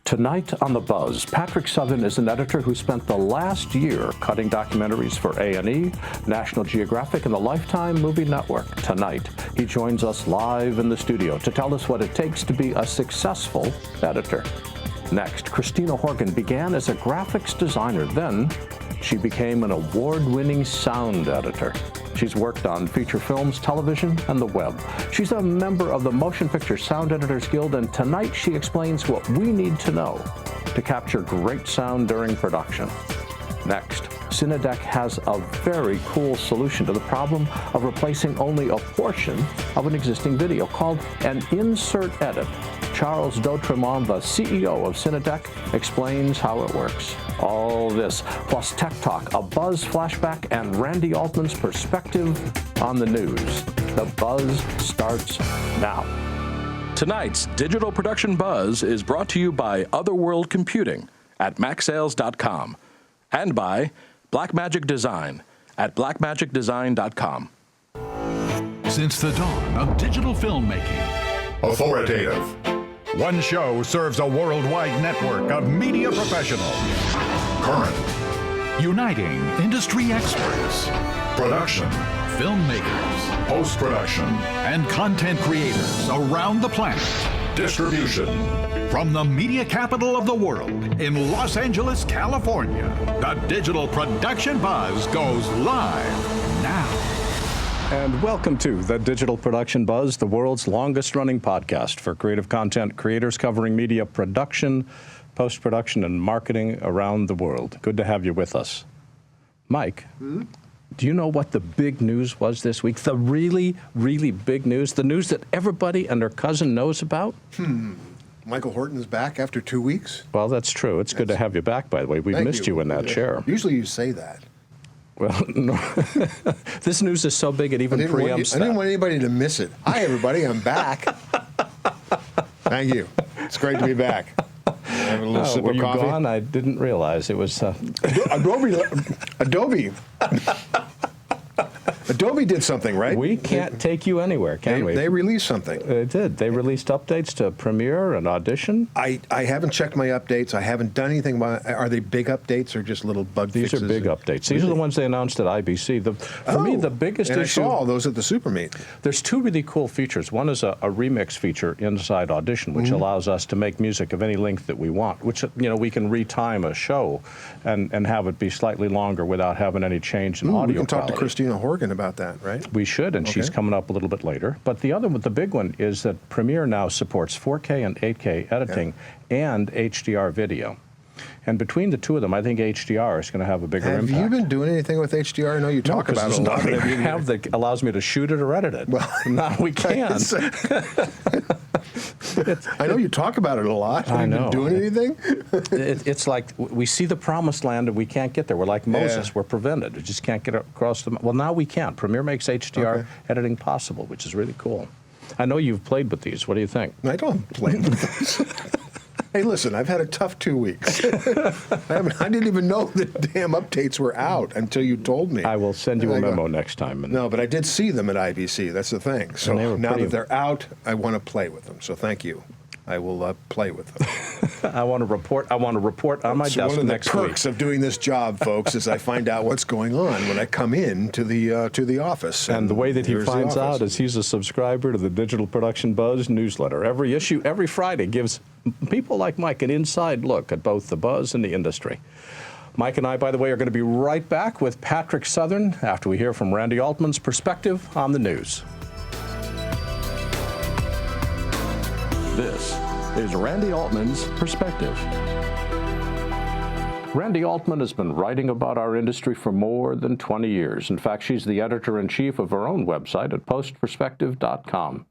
Tonight on the Buzz, Patrick Southern is an editor who spent the last year cutting documentaries for A&E, National Geographic, and the Lifetime Movie Network. Tonight, he joins us live in the studio to tell us what it takes to be a successful editor. Next, Christina Horgan began as a graphics designer. Then, she became an award-winning sound editor. She's worked on feature films, television, and the web. She's a member of the Motion Picture Sound Editors Guild, and tonight she explains what we need to know to capture great sound during production. Next, Cinedeck has a very cool solution to the problem of replacing only a portion of an existing video called an insert edit. Charles Dautremont, the CEO of Cinedeck, explains how it works. All this, plus Tech Talk, a Buzz flashback, and Randi Altman's perspective on the news. The Buzz starts now. Tonight's Digital Production Buzz is brought to you by Otherworld Computing at MacSales.com and by Blackmagic Design at BlackMagicDesign.com. Since the dawn of digital filmmaking, authoritative. One show serves a worldwide network of media professionals. Current. Uniting industry experts, Production. filmmakers, Post-production. and content creators around the planet. Distribution. From the media capital of the world in Los Angeles, California, the Digital Production Buzz goes live now. And welcome to the Digital Production Buzz, the world's longest-running podcast for creative content creators covering media production, post-production, and marketing around the world. Good to have you with us. Mike, do you know what the big news was this week? The really, really big news? The news that everybody and their cousin knows about? Michael Horton's back after 2 weeks. Well, that's true. It's good to have you back, by the way. We've Thank missed you in that chair. Usually you say that. Well, no. This news is so big it even preempts I didn't that. want anybody to miss it. Hi, everybody. I'm back. Thank you. It's great to be back. Having a little sip Were of you coffee. gone? I didn't realize it was... Adobe did something, right? We can't take you anywhere, can we? They released something. They did. They released updates to Premiere and Audition. I haven't checked my updates. I haven't done anything about. Are they big updates or just little bug These fixes? are big updates. These are the ones they announced at IBC. For me, the biggest and issue... I saw all those at the Super Meet. There's two really cool features. One is a remix feature inside Audition, which allows us to make music of any length that we want, which, you know, we can retime a show and have it be slightly longer without having any change in audio We can talk quality. to Christina Horgan about that, right? We should, and she's coming up a little bit later. But the other one, the big one, is that Premiere now supports 4K and 8K editing and HDR video. And between the two of them, I think HDR is going to have a bigger impact. Have you been doing anything with HDR? I know you talk about it a lot. Nothing we have that allows me to shoot it or edit it. Well, now we can. I know you talk about it a lot. Have I you know. been doing anything? It's like we see the promised land and we can't get there. We're like Moses. Yeah. We're prevented. We just can't get across the... Well, now we can. Premiere makes HDR editing possible, which is really cool. I know you've played with these. What do you think? I don't play with this. Hey, listen, I've had a tough 2 weeks. I didn't even know the damn updates were out until you told me. I will send you a memo next time. No, but I did see them at IBC. That's the thing. So now that they're out, I want to play with them. So thank you. I will play with them. I want to report on my desk next week. One of the perks of doing this job, folks, is I find out what's going on when I come in to the office. And the way that he here's the finds office. out is he's a subscriber to the Digital Production Buzz newsletter. Every issue, every Friday, gives people like Mike an inside look at both the buzz and the industry. Mike and I, by the way, are going to be right back with Patrick Southern after we hear from Randi Altman's perspective on the news. This is Randi Altman's perspective. Randi Altman has been writing about our industry for more than 20 years. In fact, she's the editor-in-chief of her own website at postperspective.com.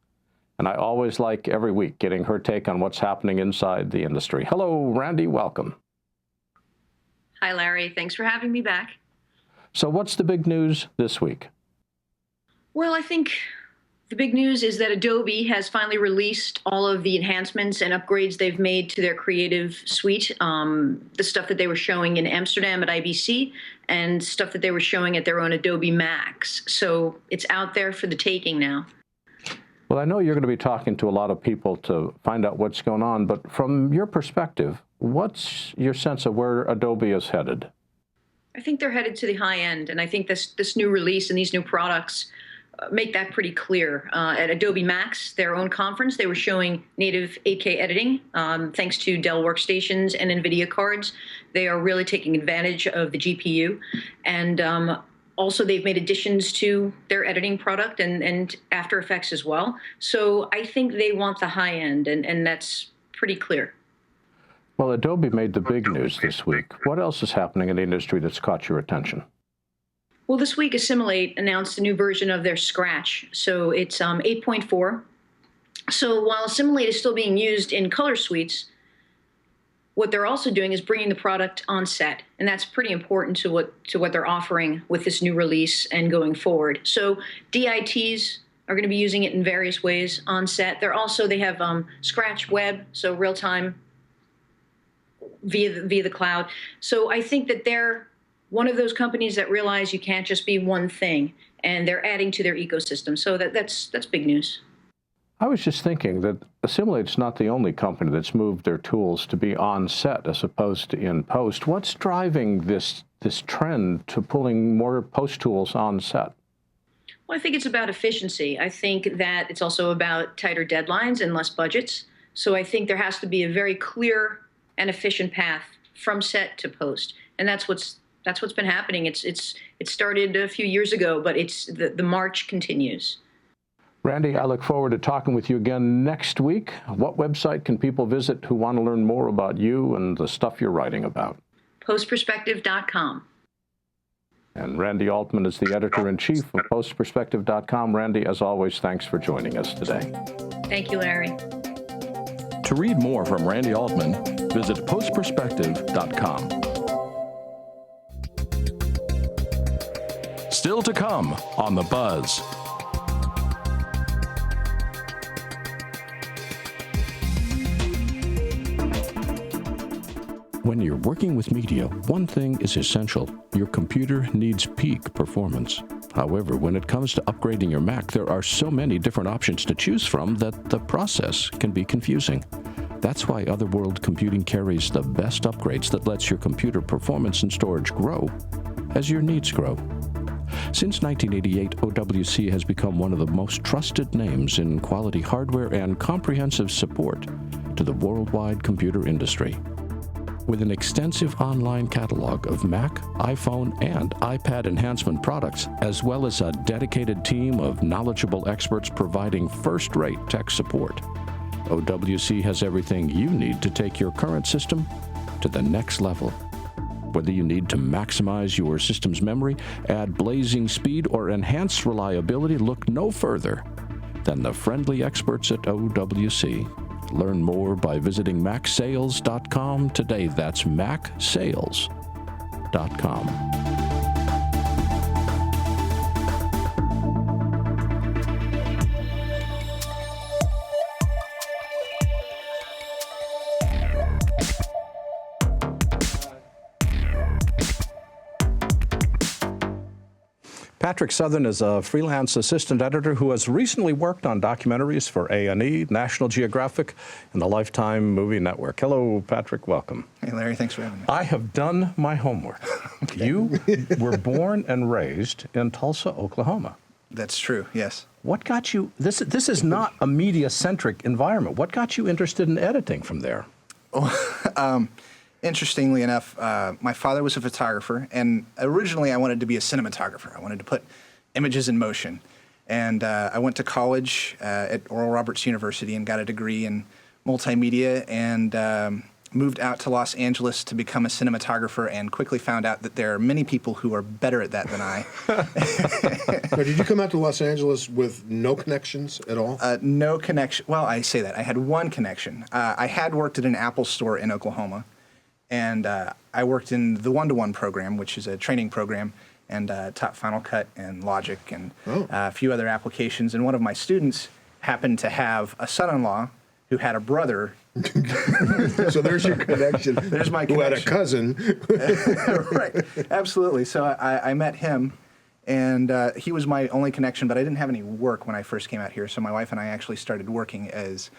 And I always like every week getting her take on what's happening inside the industry. Hello, Randi, welcome. Hi, Larry. Thanks for having me back. So what's the big news this week? Well, I think the big news is that Adobe has finally released all of the enhancements and upgrades they've made to their creative suite, the stuff that they were showing in Amsterdam at IBC and stuff that they were showing at their own Adobe Max. So it's out there for the taking now. Well, I know you're going to be talking to a lot of people to find out what's going on, but from your perspective, what's your sense of where Adobe is headed? I think they're headed to the high end, and I think this new release and these new products make that pretty clear. At Adobe Max, their own conference, they were showing native 8K editing thanks to Dell workstations and NVIDIA cards. They are really taking advantage of the GPU, and also they've made additions to their editing product and After Effects as well. So I think they want the high end, and that's pretty clear. Well, Adobe made the big news this week. What else is happening in the industry that's caught your attention? Well, this week, Assimilate announced a new version of their Scratch. So it's 8.4. So while Assimilate is still being used in color suites, what they're also doing is bringing the product on set. And that's pretty important to what they're offering with this new release and going forward. So DITs are going to be using it in various ways on set. They have Scratch Web, so real-time via the cloud. So I think that they're one of those companies that realize you can't just be one thing, and they're adding to their ecosystem. So that's big news. I was just thinking that Assimilate's not the only company that's moved their tools to be on set as opposed to in post. What's driving this trend to pulling more post tools on set? Well, I think it's about efficiency. I think that it's also about tighter deadlines and less budgets. So I think there has to be a very clear and efficient path from set to post, and that's what's been happening. It started a few years ago, but the march continues. Randi, I look forward to talking with you again next week. What website can people visit who want to learn more about you and the stuff you're writing about? Postperspective.com. And Randi Altman is the editor-in-chief of postperspective.com. Randi, as always, thanks for joining us today. Thank you, Larry. To read more from Randi Altman, visit postperspective.com. Still to come on The Buzz. When you're working with media, one thing is essential. Your computer needs peak performance. However, when it comes to upgrading your Mac, there are so many different options to choose from that the process can be confusing. That's why Otherworld Computing carries the best upgrades that lets your computer performance and storage grow as your needs grow. Since 1988, OWC has become one of the most trusted names in quality hardware and comprehensive support to the worldwide computer industry. With an extensive online catalog of Mac, iPhone, and iPad enhancement products, as well as a dedicated team of knowledgeable experts providing first-rate tech support, OWC has everything you need to take your current system to the next level. Whether you need to maximize your system's memory, add blazing speed, or enhance reliability, look no further than the friendly experts at OWC. Learn more by visiting macsales.com today. That's macsales.com. Patrick Southern is a freelance assistant editor who has recently worked on documentaries for A&E, National Geographic, and the Lifetime Movie Network. Hello, Patrick. Welcome. Hey, Larry. Thanks for having me. I have done my homework. Okay. You were born and raised in Tulsa, Oklahoma. That's true, yes. What got you, this is not a media-centric environment. What got you interested in editing from there? Interestingly enough, my father was a photographer, and originally I wanted to be a cinematographer. I wanted to put images in motion. And I went to college at Oral Roberts University and got a degree in multimedia, and moved out to Los Angeles to become a cinematographer, and quickly found out that there are many people who are better at that than I. Now, did you come out to Los Angeles with no connections at all? No connection. Well, I say that. I had one connection. I had worked at an Apple store in Oklahoma. And I worked in the one-to-one program, which is a training program, and taught Final Cut and Logic and a few other applications. And one of my students happened to have a son-in-law who had a brother. So there's your connection. There's my connection. Who had a cousin. Right, absolutely. So I met him, And he was my only connection, but I didn't have any work when I first came out here. So my wife and I actually started working as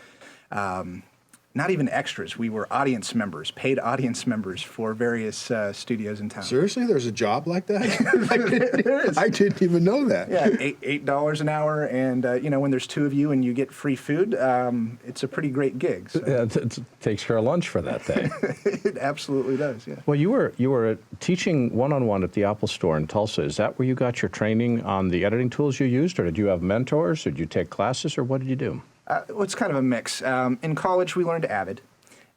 not even extras. We were audience members, paid audience members for various studios in town. Seriously? There's a job like that? There is. I didn't even know that. Yeah, $8 an hour, and when there's two of you and you get free food, it's a pretty great gig. So. Yeah, it takes care of lunch for that day. It absolutely does. Yeah. Well, you were teaching one-on-one at the Apple Store in Tulsa. Is that where you got your training on the editing tools you used, or did you have mentors, or did you take classes, or what did you do? Well, it's kind of a mix. In college, we learned Avid,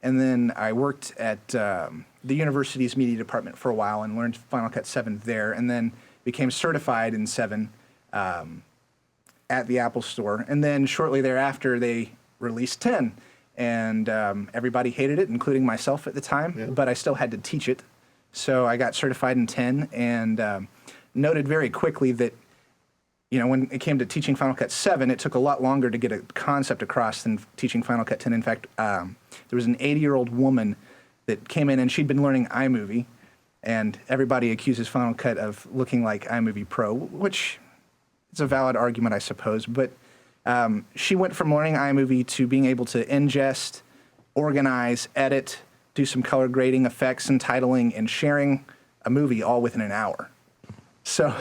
and then I worked at the university's media department for a while and learned Final Cut 7 there, and then became certified in 7 at the Apple Store. And then shortly thereafter, they released 10, and everybody hated it, including myself at the time, but I still had to teach it. So I got certified in 10 and noted very quickly that when it came to teaching Final Cut 7, it took a lot longer to get a concept across than teaching Final Cut 10. In fact, there was an 80-year-old woman that came in, and she'd been learning iMovie, and everybody accuses Final Cut of looking like iMovie Pro, which is a valid argument, I suppose. But she went from learning iMovie to being able to ingest, organize, edit, do some color grading, effects, and titling, and sharing a movie all within an hour. So...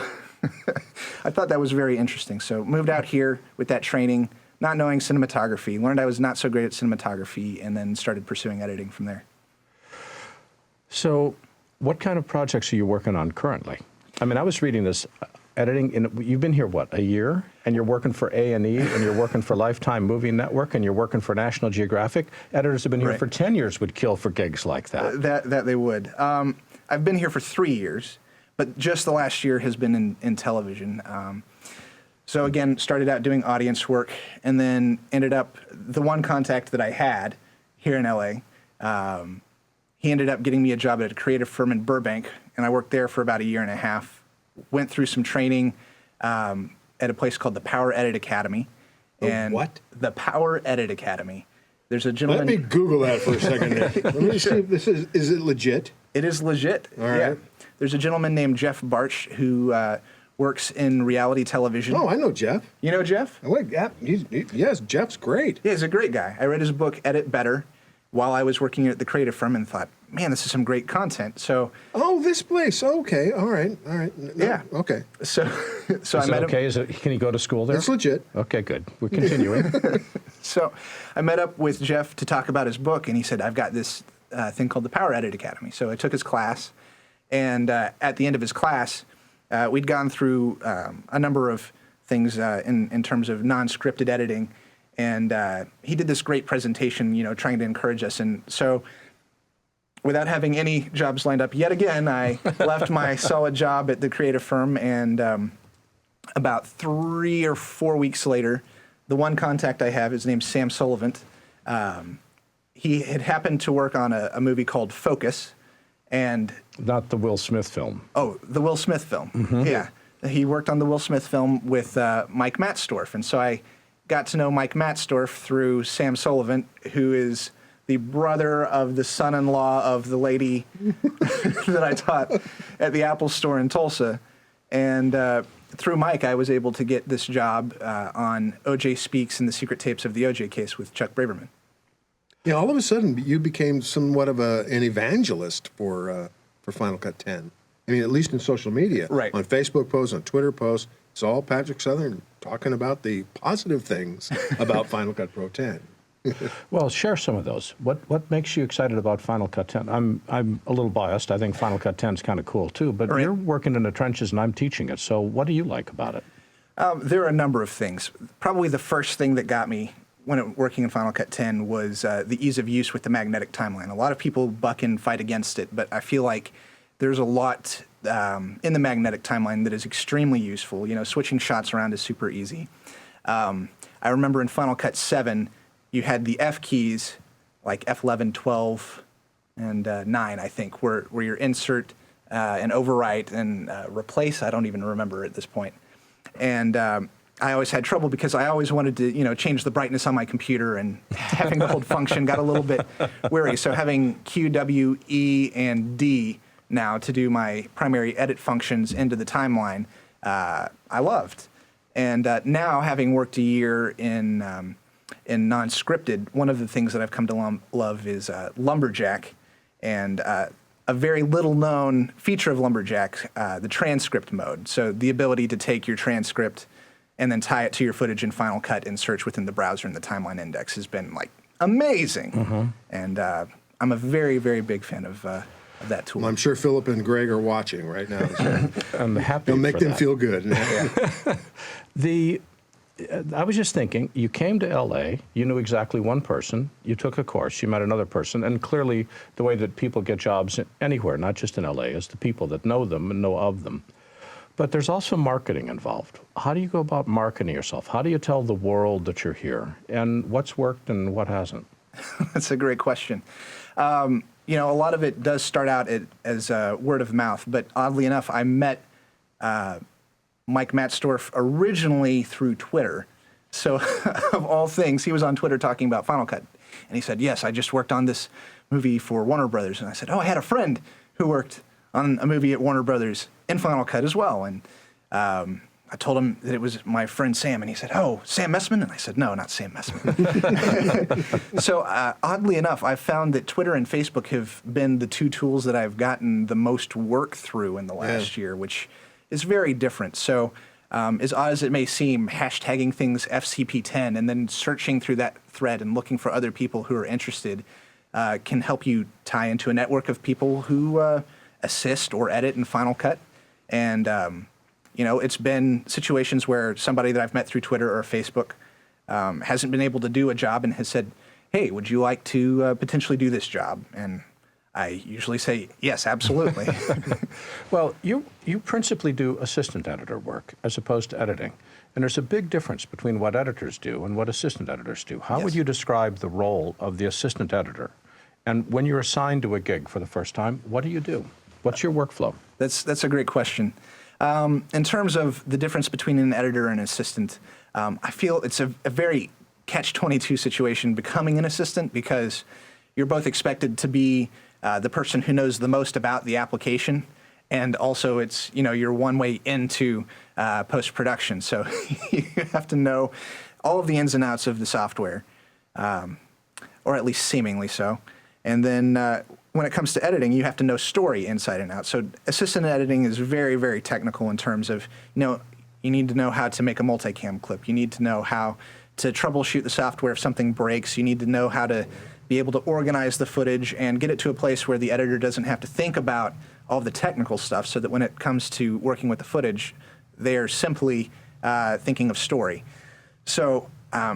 I thought that was very interesting. So moved out here with that training, not knowing cinematography, learned I was not so great at cinematography, and then started pursuing editing from there. So what kind of projects are you working on currently? I mean, I was reading this editing, you've been here, what, a year? And you're working for A&E, and you're working for Lifetime Movie Network, and you're working for National Geographic. Editors have been here for 10 years would kill for gigs like that. That they would. I've been here for 3 years. But just the last year has been in television. So again, started out doing audience work, and then ended up, the one contact that I had here in LA, he ended up getting me a job at a creative firm in Burbank, and I worked there for about a year and a half. Went through some training at a place called the Power Edit Academy. And what? The Power Edit Academy. There's a gentleman. Let me Google that for a second. Let me see if this is it legit? It is legit. All right. Yeah. There's a gentleman named Jeff Barch who works in reality television. Oh, I know Jeff. You know Jeff? Yes, Jeff's great. Yeah, he's a great guy. I read his book, Edit Better, while I was working at the creative firm and thought, man, this is some great content. So. Oh, this place. Okay. All right. No, yeah. Okay. So I met him. Can he go to school there? It's legit. Okay, good. We're continuing. So I met up with Jeff to talk about his book, and he said, I've got this thing called the Power Edit Academy. So I took his class. And at the end of his class, we'd gone through a number of things in terms of non-scripted editing. And he did this great presentation, trying to encourage us. And so without having any jobs lined up yet again, I left my solid job at the creative firm. And about 3 or 4 weeks later, the one contact I have, his name's Sam Sullivan. He had happened to work on a movie called Focus. And not the Will Smith film. Oh, the Will Smith film. Mm-hmm. Yeah. He worked on the Will Smith film with Mike Matsdorf. And so I got to know Mike Matsdorf through Sam Sullivan, who is the brother of the son-in-law of the lady that I taught at the Apple Store in Tulsa. And through Mike, I was able to get this job on O.J. Speaks and the Secret Tapes of the O.J. Case with Chuck Braverman. Yeah, all of a sudden you became somewhat of an evangelist for Final Cut 10. I mean, at least in social media. Right. On Facebook posts, on Twitter posts, it's all Patrick Southern talking about the positive things about Final Cut Pro 10. Well, share some of those. What makes you excited about Final Cut 10? I'm a little biased. I think Final Cut 10 is kind of cool too, but you're working in the trenches and I'm teaching it. So what do you like about it? There are a number of things. Probably the first thing that got me when working in Final Cut 10 was the ease of use with the magnetic timeline. A lot of people buck and fight against it, but I feel like there's a lot in the magnetic timeline that is extremely useful. Switching shots around is super easy. I remember in Final Cut 7, you had the F keys, like F11, 12, and 9, I think, where your insert and overwrite and replace, I don't even remember at this point. And I always had trouble because I always wanted to, change the brightness on my computer, and having the hold function got a little bit weary. So having Q, W, E, and D now to do my primary edit functions into the timeline I loved. And now, having worked a year in non-scripted, one of the things that I've come to love is Lumberjack, and a very little-known feature of Lumberjack, the transcript mode. So the ability to take your transcript and then tie it to your footage in Final Cut and search within the browser in the timeline index has been like amazing. And I'm a very, very big fan of that tool. Well, I'm sure Philip and Greg are watching right now. So I'm happy. it'll make for them that. feel good. I was just thinking, you came to LA, you knew exactly one person, you took a course, you met another person, and clearly the way that people get jobs anywhere, not just in LA, is the people that know them and know of them. But there's also marketing involved. How do you go about marketing yourself? How do you tell the world that you're here? And what's worked and what hasn't? That's a great question. You know, a lot of it does start out as word of mouth, but oddly enough, I met Mike Matzdorf originally through Twitter. So of all things, he was on Twitter talking about Final Cut. And he said, yes, I just worked on this movie for Warner Brothers. And I said, oh, I had a friend who worked on a movie at Warner Brothers in Final Cut as well. And I told him that it was my friend Sam, and he said, oh, Sam Messman? And I said, no, not Sam Messman. So oddly enough, I've found that Twitter and Facebook have been the two tools that I've gotten the most work through in the last year, which is very different. So as odd as it may seem, hashtagging things FCP 10 and then searching through that thread and looking for other people who are interested can help you tie into a network of people who assist or edit in Final Cut. And you know, it's been situations where somebody that I've met through Twitter or Facebook hasn't been able to do a job and has said, hey, would you like to potentially do this job? And I usually say, yes, absolutely. Well, you principally do assistant editor work as opposed to editing. And there's a big difference between what editors do and what assistant editors do. How would you describe the role of the assistant editor? And when you're assigned to a gig for the first time, what do you do? What's your workflow? That's a great question. In terms of the difference between an editor and an assistant, I feel it's a very catch-22 situation becoming an assistant, because you're both expected to be the person who knows the most about the application, and also it's, you know, you're one way into post-production, so you have to know all of the ins and outs of the software, or at least seemingly so. And then when it comes to editing, you have to know story inside and out. So assistant editing is very, very technical in terms of, you know, you need to know how to make a multicam clip. You need to know how to troubleshoot the software if something breaks. You need to know how to be able to organize the footage and get it to a place where the editor doesn't have to think about all the technical stuff, so that when it comes to working with the footage, they're simply thinking of story. So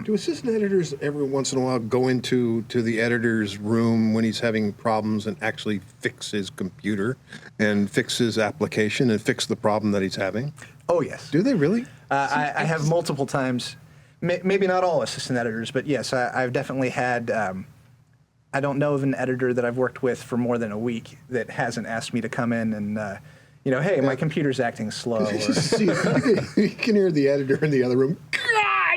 do assistant editors every once in a while go into the editor's room when he's having problems and actually fix his computer and fix his application and fix the problem that he's having? Oh, yes. Do they really? I have multiple times, maybe not all assistant editors, but yes, I've definitely had, I don't know of an editor that I've worked with for more than a week that hasn't asked me to come in and, you know, hey, my computer's acting slow. You can hear the editor in the other room.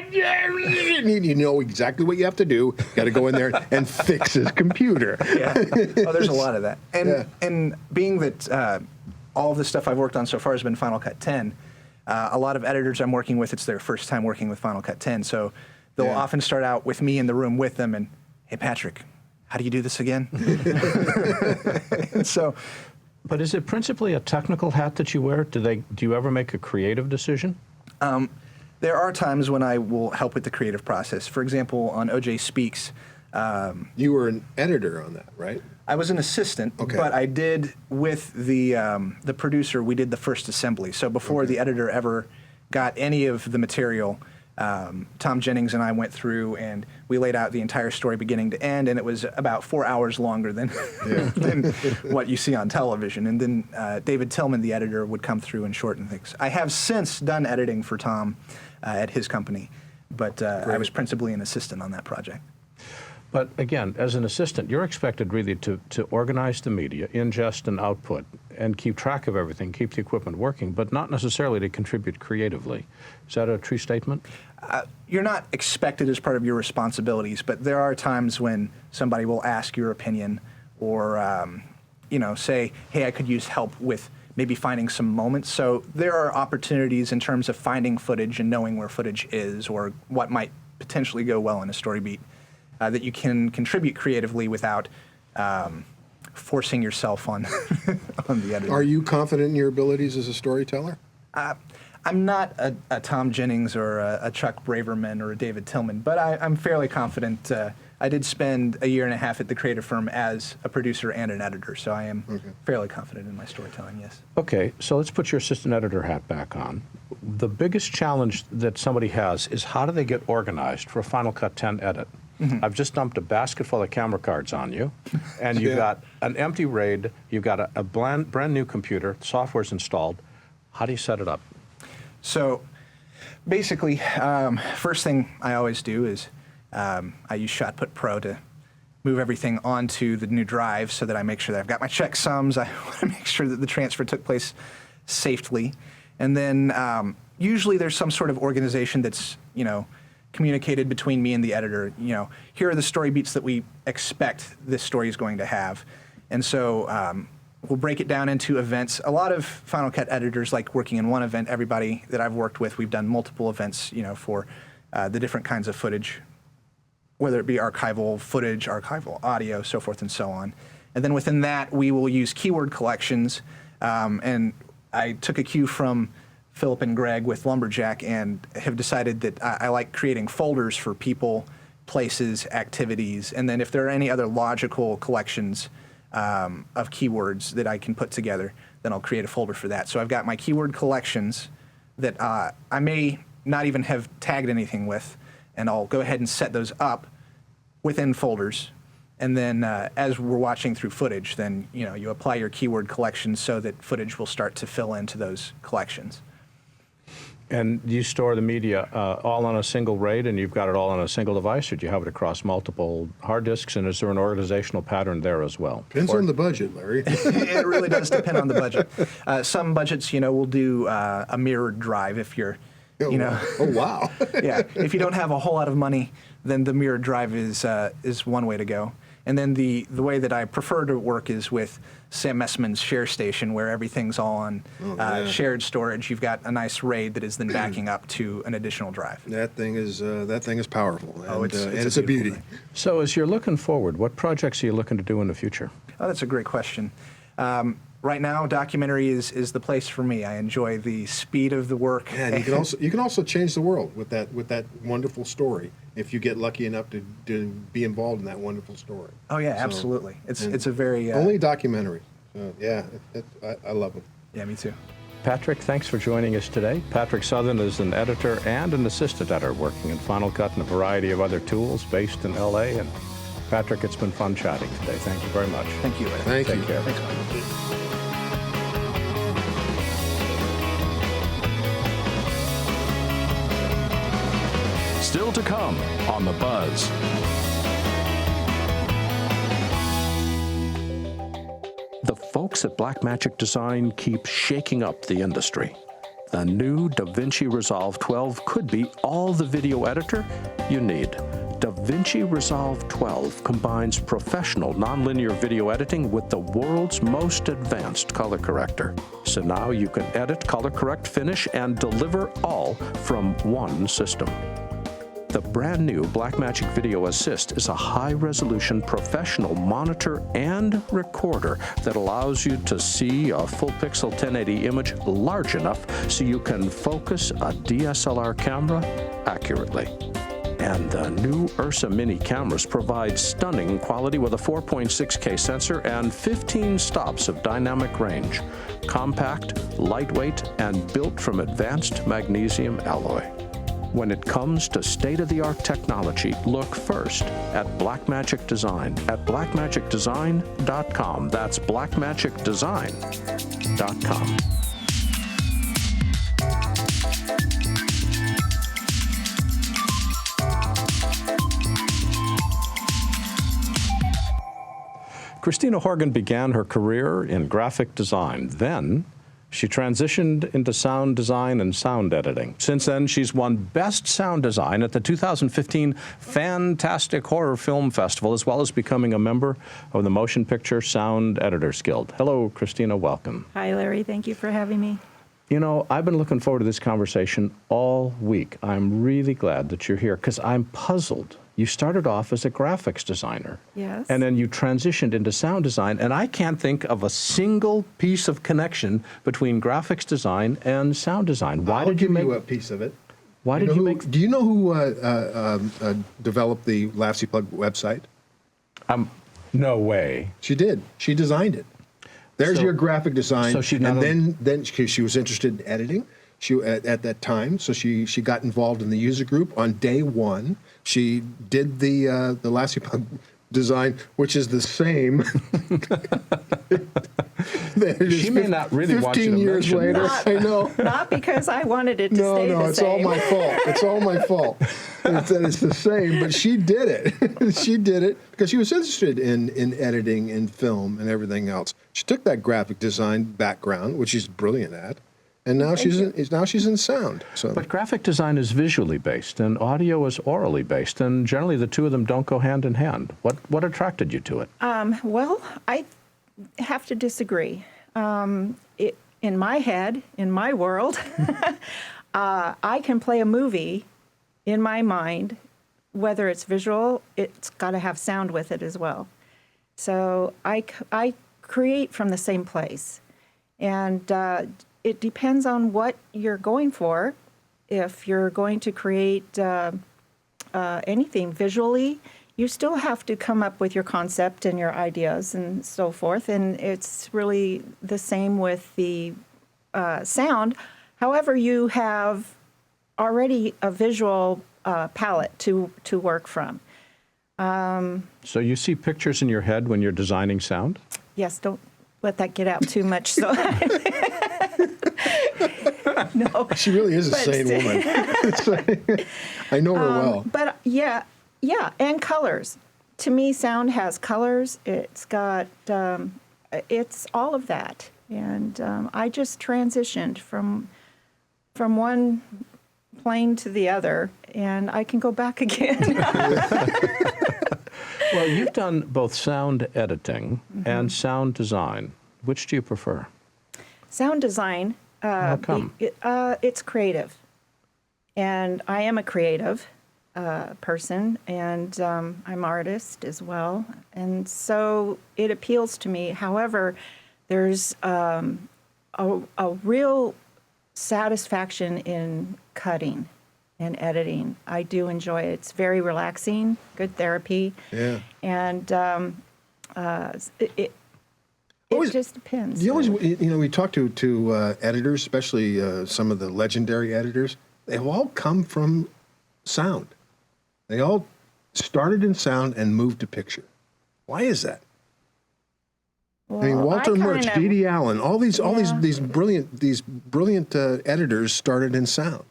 You know exactly what you have to do. Got to go in there and fix his computer. Yeah. Oh, there's a lot of that. And being that all of the stuff I've worked on so far has been Final Cut 10, a lot of editors I'm working with, it's their first time working with Final Cut 10. So they'll often start out with me in the room with them and, hey, Patrick, how do you do this again? So, but is it principally a technical hat that you wear? Do you ever make a creative decision? there are times when I will help with the creative process. For example, on OJ Speaks. You were an editor on that, right? I was an assistant, but I did with the producer. We did the first assembly. So before the editor ever got any of the material, Tom Jennings and I went through and we laid out the entire story beginning to end, and it was about 4 hours longer than than what you see on television. And then David Tillman, the editor, would come through and shorten things. I have since done editing for Tom at his company, but I was principally an assistant on that project. But again, as an assistant, you're expected really to organize the media, ingest and output, and keep track of everything, keep the equipment working, but not necessarily to contribute creatively. Is that a true statement? You're not expected as part of your responsibilities, but there are times when somebody will ask your opinion or, you know, say, hey, I could use help with maybe finding some moments. So there are opportunities in terms of finding footage and knowing where footage is or what might potentially go well in a story beat that you can contribute creatively without forcing yourself on on the editor. Are you confident in your abilities as a storyteller? I'm not a Tom Jennings or a Chuck Braverman or a David Tillman, but I'm fairly confident. I did spend a year and a half at the creative firm as a producer and an editor, so I am fairly confident in my storytelling, yes. Okay, so let's put your assistant editor hat back on. The biggest challenge that somebody has is how do they get organized for a Final Cut 10 edit? I've just dumped a basket full of camera cards on you, and you've got an empty RAID, you've got a brand new computer, software's installed. How do you set it up? So basically, first thing I always do is I use ShotPut Pro to move everything onto the new drive so that I make sure that I've got my checksums. I want to make sure that the transfer took place safely. And then usually there's some sort of organization that's, communicated between me and the editor. Here are the story beats that we expect this story is going to have. And so we'll break it down into events. A lot of Final Cut editors like working in one event. Everybody that I've worked with, we've done multiple events, for the different kinds of footage, whether it be archival footage, archival audio, so forth and so on. And then within that, we will use keyword collections. And I took a cue from Philip and Greg with Lumberjack and have decided that I like creating folders for people, places, activities, and then if there are any other logical collections of keywords that I can put together, then I'll create a folder for that. So I've got my keyword collections that I may not even have tagged anything with, and I'll go ahead and set those up within folders. And then as we're watching through footage, then you apply your keyword collections so that footage will start to fill into those collections. And do you store the media all on a single RAID and you've got it all on a single device, or do you have it across multiple hard disks, and is there an organizational pattern there as well? Depends on the budget, Larry. It really does depend on the budget. Some budgets, will do a mirrored drive if you're, Oh, wow. yeah, if you don't have a whole lot of money, then the mirrored drive is one way to go. And then the way that I prefer to work is with Sam Messman's Share Station, where everything's all on shared storage. You've got a nice RAID that is then backing up to an additional drive. That thing is powerful. Oh, and it's it's a beauty. thing. So as you're looking forward, what projects are you looking to do in the future? Oh, that's a great question. Right now, documentary is the place for me. I enjoy the speed of the work. Yeah, and you can also change the world with that wonderful story if you get lucky enough to be involved in that wonderful story. Oh yeah, absolutely. It's a very only documentary. Yeah, I love them. Yeah, me too. Patrick, thanks for joining us today. Patrick Southern is an editor and an assistant editor working in Final Cut and a variety of other tools based in LA. And Patrick, it's been fun chatting today. Thank you very much. Thank you. Thank you. Take care. Thanks, Mike. Still to come on The Buzz. The folks at Blackmagic Design keep shaking up the industry. The new DaVinci Resolve 12 could be all the video editor you need. DaVinci Resolve 12 combines professional nonlinear video editing with the world's most advanced color corrector. So now you can edit, color correct, finish, and deliver all from one system. The brand new Blackmagic Video Assist is a high-resolution professional monitor and recorder that allows you to see a full-pixel 1080 image large enough so you can focus a DSLR camera accurately. And the new Ursa Mini cameras provide stunning quality with a 4.6K sensor and 15 stops of dynamic range. Compact, lightweight, and built from advanced magnesium alloy. When it comes to state-of-the-art technology, look first at Blackmagic Design at blackmagicdesign.com. That's blackmagicdesign.com. Christina Horgan began her career in graphic design. Then She transitioned into sound design and sound editing. Since then, she's won Best Sound Design at the 2015 Fantastic Horror Film Festival, as well as becoming a member of the Motion Picture Sound Editors Guild. Hello, Christina, welcome. Hi, Larry. Thank you for having me. You know, I've been looking forward to this conversation all week. I'm really glad that you're here because I'm puzzled. You started off as a graphics designer. Yes. And then you transitioned into sound design, and I can't think of a single piece of connection between graphics design and sound design. Why did you make a piece of it? Why did you make? Do you know who developed the Laugh Plug website? No way. She did. She designed it. There's your graphic design. So she then she was interested in editing. She at that time, so she got involved in the user group on day one. She did the Lassie Plug design, which is the same. She may not really want you to 15 years mention later, that. I know. Not because I wanted it to stay No, the it's same. all my fault. It's all my fault. It's the same, but she did it. She did it because she was interested in editing and film and everything else. She took that graphic design background, which she's brilliant at, and now she's in sound. So. But graphic design is visually based, and audio is orally based, and generally the two of them don't go hand in hand. What attracted you to it? Well, I have to disagree. In my head, in my world, I can play a movie in my mind, whether it's visual, it's got to have sound with it as well. So I create from the same place. And it depends on what you're going for. If you're going to create anything visually, you still have to come up with your concept and your ideas and so forth. And it's really the same with the sound. However, you have already a visual palette to work from. So you see pictures in your head when you're designing sound? Yes, don't let that get out too much. So no. She really is a sane woman. I know her well. But yeah, and colors. To me, sound has colors. It's got, it's all of that. And I just transitioned from one plane to the other, and I can go back again. Well, you've done both sound editing and sound design. Which do you prefer? Sound design. How come? It's creative, and I am a creative person, and I'm an artist as well, and so it appeals to me. However, there's a real satisfaction in cutting and editing. I do enjoy it. It's very relaxing, good therapy. Yeah. And it just depends. You always, we talk to editors, especially some of the legendary editors. They've all come from sound. They all started in sound and moved to picture. Why is that? Well, I mean, Walter Murch, Dede Allen, all these brilliant editors started in sound.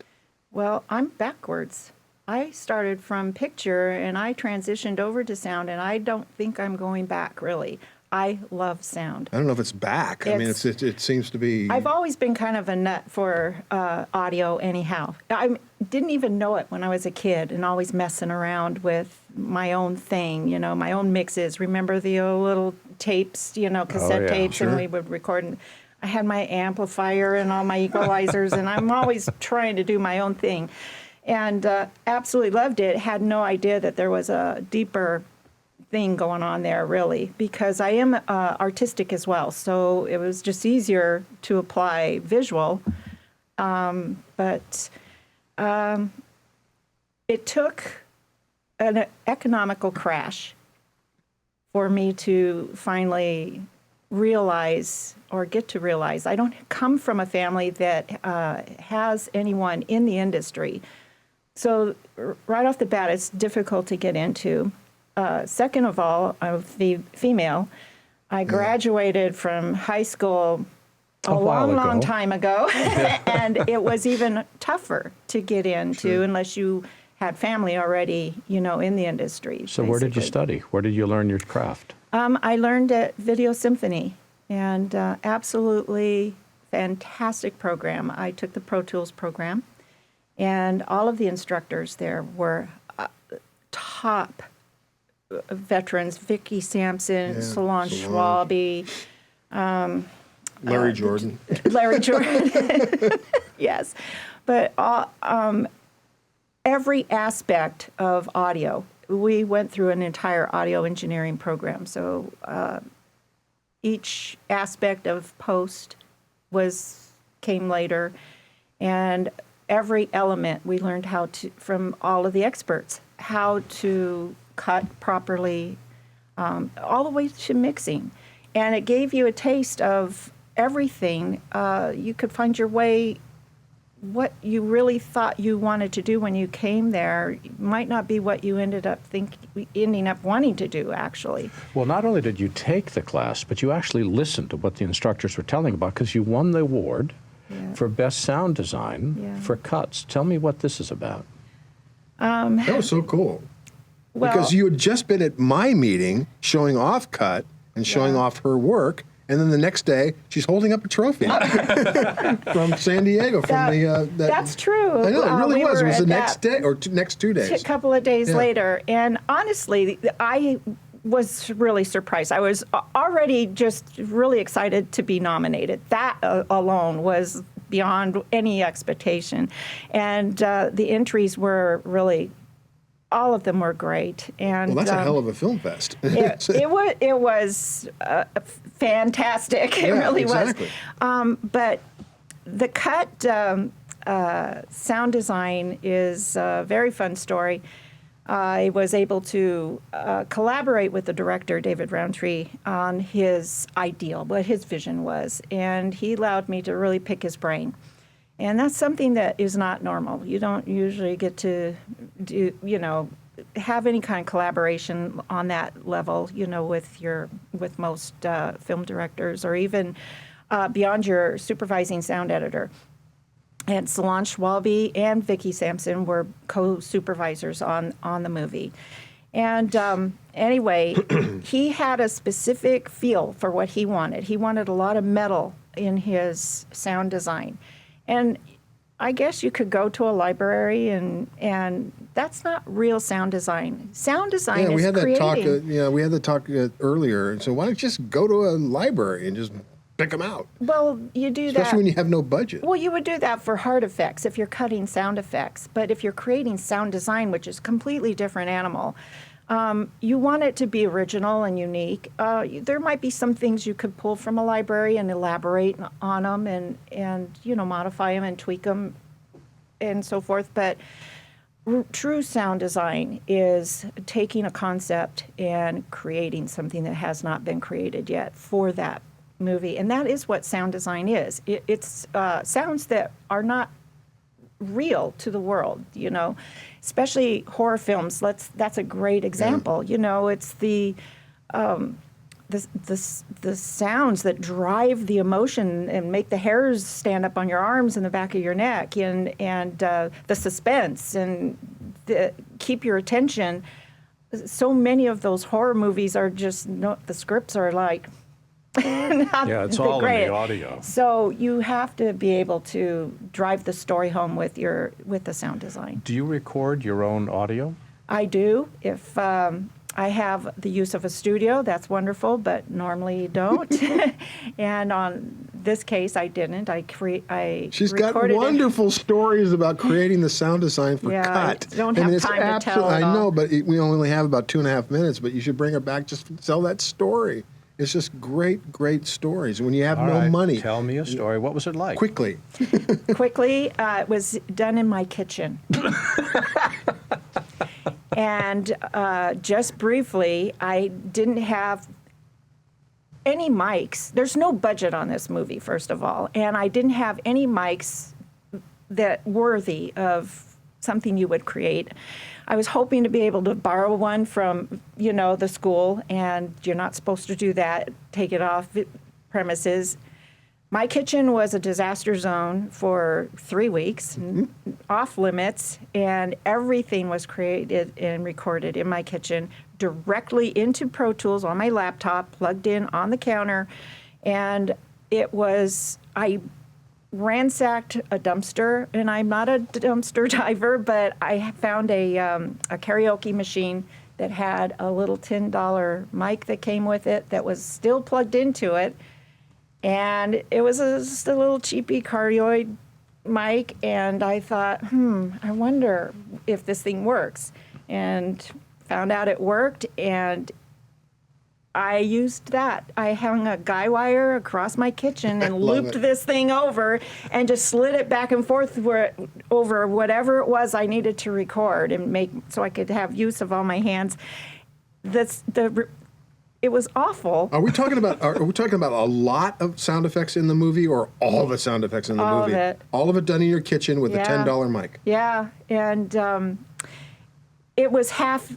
Well, I'm backwards. I started from picture and I transitioned over to sound, and I don't think I'm going back, really. I love sound. I don't know if it's back. I mean, it seems to be. I've always been kind of a nut for audio anyhow. I didn't even know it when I was a kid, and always messing around with my own thing, my own mixes. Remember the old little tapes, cassette tapes, sure. and we would record. And I had my amplifier and all my equalizers, and I'm always trying to do my own thing. And absolutely loved it. Had no idea that there was a deeper thing going on there, really, because I am artistic as well. So it was just easier to apply visual. But it took an economical crash for me to finally realize, or get to realize, I don't come from a family that has anyone in the industry. So right off the bat, it's difficult to get into. Second of all, of the female, I graduated from high school a long time ago, and it was even tougher to get into unless you had family already, in the industry. So where did you study? Where did you learn your craft? I learned at Video Symphony, and absolutely fantastic program. I took the Pro Tools program, and all of the instructors there were top veterans: Vicki Sampson, Solange Schwalbe, Larry Jordan. Larry Jordan. Yes, but every aspect of audio. We went through an entire audio engineering program. So each aspect of post came later, and every element we learned how to, from all of the experts, how to cut properly, all the way to mixing. And it gave you a taste of everything. You could find your way. What you really thought you wanted to do when you came there might not be what you ending up wanting to do, actually. Well, not only did you take the class, but you actually listened to what the instructors were telling about, because you won the award for Best Sound Design for cuts. Tell me what this is about. That was so cool. Well, Because you had just been at my meeting showing off cut and showing off her work, and then the next day she's holding up a trophy from San Diego. That's true. I know, it really we was. It were was the at next day or next 2 days. A couple of days later, and honestly, I was really surprised. I was already just really excited to be nominated. That alone was beyond any expectation, and the entries were really. All of them were great, and Well, that's a hell of a film fest. it was fantastic. It really exactly. was. But the cut sound design is a very fun story. I was able to collaborate with the director, David Roundtree, on his ideal, what his vision was, and he allowed me to really pick his brain. And that's something that is not normal. You don't usually get to do, have any kind of collaboration on that level, with most film directors, or even beyond your supervising sound editor. And Solange Schwalbe and Vicki Sampson were co-supervisors on the movie. And anyway, he had a specific feel for what he wanted. He wanted a lot of metal in his sound design. And I guess you could go to a library, and that's not real sound design. Sound design is creating. We had the talk earlier. So why don't you just go to a library and just pick them out? Well, you do that. Especially when you have no budget. Well, you would do that for hard effects if you're cutting sound effects. But if you're creating sound design, which is a completely different animal, you want it to be original and unique. There might be some things you could pull from a library and elaborate on them and modify them and tweak them and so forth. But true sound design is taking a concept and creating something that has not been created yet for that movie. And that is what sound design is. It's sounds that are not real to the world, especially horror films. That's a great example. It's the sounds that drive the emotion and make the hairs stand up on your arms and the back of your neck, and the suspense and keep your attention. So many of those horror movies are just the scripts are like. It's all in the audio. So you have to be able to drive the story home with the sound design. Do you record your own audio? I do. If I have the use of a studio, that's wonderful, but normally you don't. And on this case, I didn't. She's got wonderful stories about creating the sound design for cut. I don't have time to tell it all. I know, but we only have about 2.5 minutes, but you should bring her back just to tell that story. It's just great, great stories. When you have no money. Tell me a story. What was it like? Quickly. It was done in my kitchen. And just briefly, I didn't have any mics. There's no budget on this movie, first of all. And I didn't have any mics that worthy of something you would create. I was hoping to be able to borrow one from, the school, and you're not supposed to do that, take it off premises. My kitchen was a disaster zone for 3 weeks, off limits, and everything was created and recorded in my kitchen directly into Pro Tools on my laptop, plugged in on the counter, and I ransacked a dumpster, and I'm not a dumpster diver, but I found a karaoke machine that had a little $10 mic that came with it that was still plugged into it. And it was just a little cheapy cardioid mic, and I thought, I wonder if this thing works. And found out it worked, and I used that. I hung a guy wire across my kitchen and looped this thing over and just slid it back and forth over whatever it was I needed to record and make so I could have use of all my hands. It was awful. Are we talking about a lot of sound effects in the movie, or all the sound effects in the movie? All of it. All of it done in your kitchen with a $10 mic. Yeah, and it was half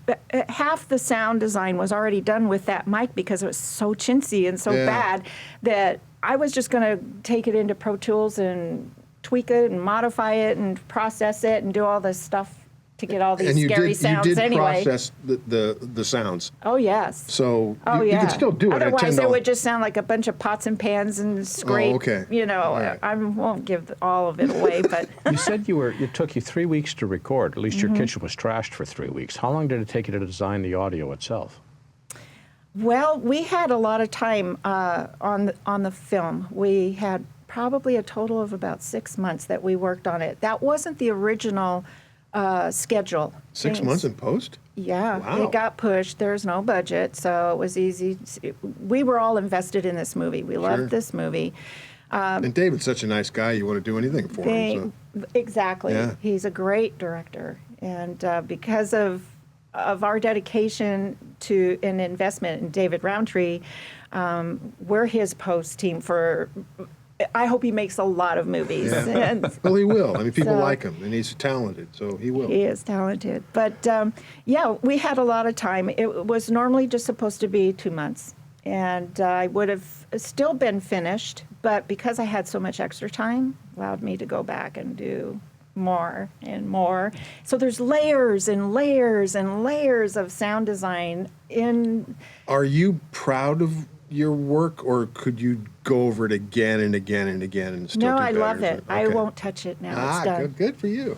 the sound design was already done with that mic because it was so chintzy and so bad that I was just going to take it into Pro Tools and tweak it and modify it and process it and do all this stuff to get all these scary sounds anyway. You did process the sounds. Oh, yes. So you could still do it. Otherwise, it would just sound like a bunch of pots and pans and scrape. Oh, okay. You know, right. I won't give all of it away, but You said it took you 3 weeks to record. At least your kitchen was trashed for 3 weeks. How long did it take you to design the audio itself? well, we had a lot of time on the film. We had probably a total of about 6 months that we worked on it. That wasn't the original schedule. 6 months in post? Yeah, Wow. It got pushed. There's no budget, so it was easy. We were all invested in this movie. We loved this movie. And David's such a nice guy. You want to do anything for him. So. Exactly. Yeah. He's a great director, and because of our dedication to an investment in David Roundtree, we're his post team for. I hope he makes a lot of movies. Yeah. And Well, he will. I mean, people So- like him, and he's talented, so he will. he is talented. But yeah, we had a lot of time. It was normally just supposed to be 2 months, and I would have still been finished, but because I had so much extra time, allowed me to go back and do more and more. So there's layers and layers and layers of sound design in. Are you proud of your work, or could you go over it again and again and again and still No, do I better? love it. I Okay. won't touch it now. It's done. Good for you.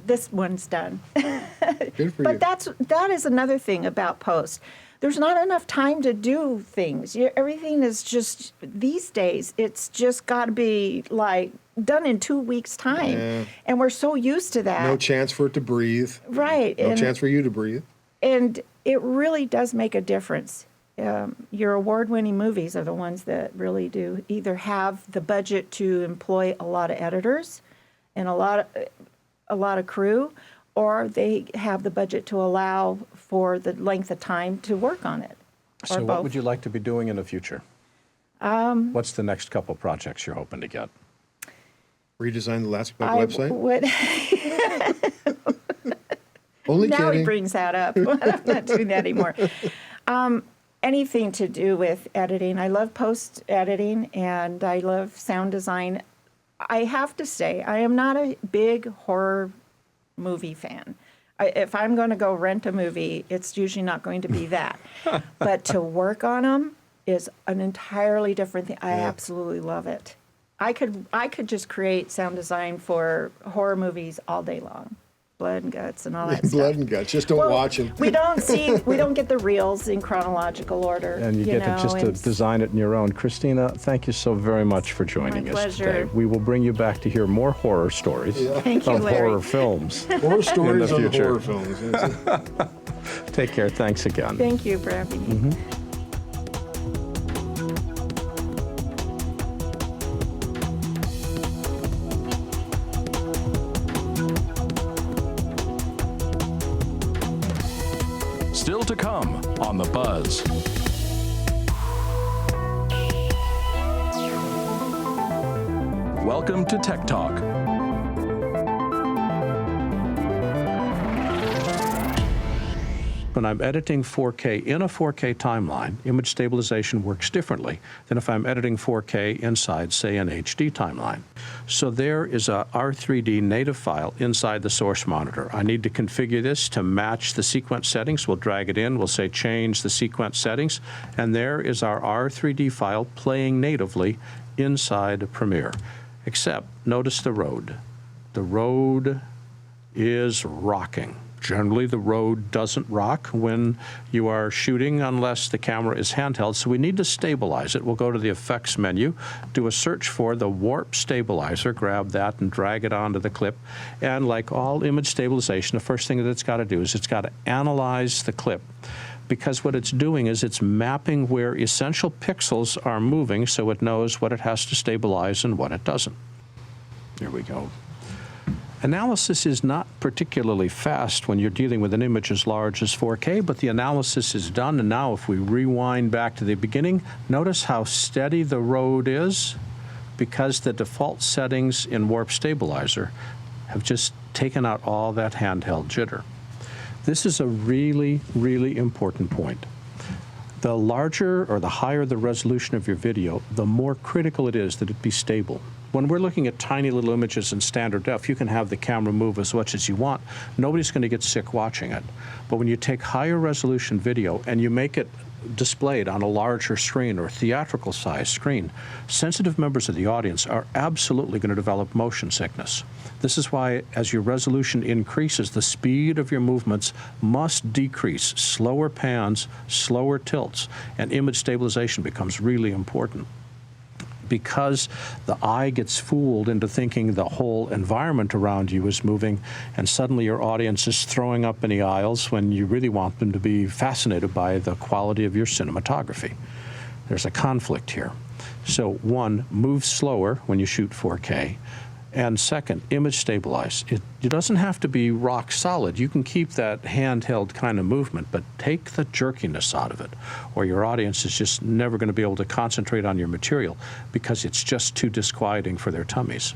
This one's done. Good for you. But that is another thing about post. There's not enough time to do things. Everything is just these days. It's just got to be like done in 2 weeks' time, Yeah. and we're so used to that. No chance for it to breathe. Right. No and, chance for you to breathe. And it really does make a difference. Your award-winning movies are the ones that really do either have the budget to employ a lot of editors and a lot of crew, or they have the budget to allow for the length of time to work on it. So what would you like to be doing in the future? What's the next couple projects you're hoping to get? Redesign the Last Buck I website? would. Only Now kidding. he brings that up. I'm not doing that anymore. Anything to do with editing. I love post editing, and I love sound design. I have to say, I am not a big horror movie fan. If I'm going to go rent a movie, it's usually not going to be that. But to work on them is an entirely different thing. I absolutely love it. I could just create sound design for horror movies all day long. Blood and guts and all that stuff. Blood and guts. Just don't watch them. We don't get the reels in chronological order. And you get to design it in your own. Christina, thank you so very much for joining us pleasure. today. We will bring you back to hear more horror stories Thank you, of Larry. horror films. Horror stories in the on future. horror films. Take care. Thanks again. Thank you for having me. Still to come on The Buzz. Welcome to Tech Talk. When I'm editing 4K in a 4K timeline, image stabilization works differently than if I'm editing 4K inside, say, an HD timeline. So there is a R3D native file inside the source monitor. I need to configure this to match the sequence settings. We'll drag it in, we'll say change the sequence settings, and there is our R3D file playing natively inside Premiere. Except, notice the road. The road is rocking. Generally, the road doesn't rock when you are shooting unless the camera is handheld, so we need to stabilize it. We'll go to the Effects menu, do a search for the Warp Stabilizer, grab that and drag it onto the clip, and like all image stabilization, the first thing that it's got to do is it's got to analyze the clip, because what it's doing is it's mapping where essential pixels are moving so it knows what it has to stabilize and what it doesn't. Here we go. Analysis is not particularly fast when you're dealing with an image as large as 4K, but the analysis is done, and now if we rewind back to the beginning, notice how steady the road is, because the default settings in Warp Stabilizer have just taken out all that handheld jitter. This is a really, really important point. The larger or the higher the resolution of your video, the more critical it is that it be stable. When we're looking at tiny little images in standard def, you can have the camera move as much as you want. Nobody's going to get sick watching it. But when you take higher resolution video and you make it displayed on a larger screen or theatrical size screen, sensitive members of the audience are absolutely going to develop motion sickness. This is why as your resolution increases, the speed of your movements must decrease. Slower pans, slower tilts, and image stabilization becomes really important. Because the eye gets fooled into thinking the whole environment around you is moving, and suddenly your audience is throwing up in the aisles when you really want them to be fascinated by the quality of your cinematography. There's a conflict here. So one, move slower when you shoot 4K. And second, image stabilize. It doesn't have to be rock solid. You can keep that handheld kind of movement, but take the jerkiness out of it, or your audience is just never going to be able to concentrate on your material because it's just too disquieting for their tummies.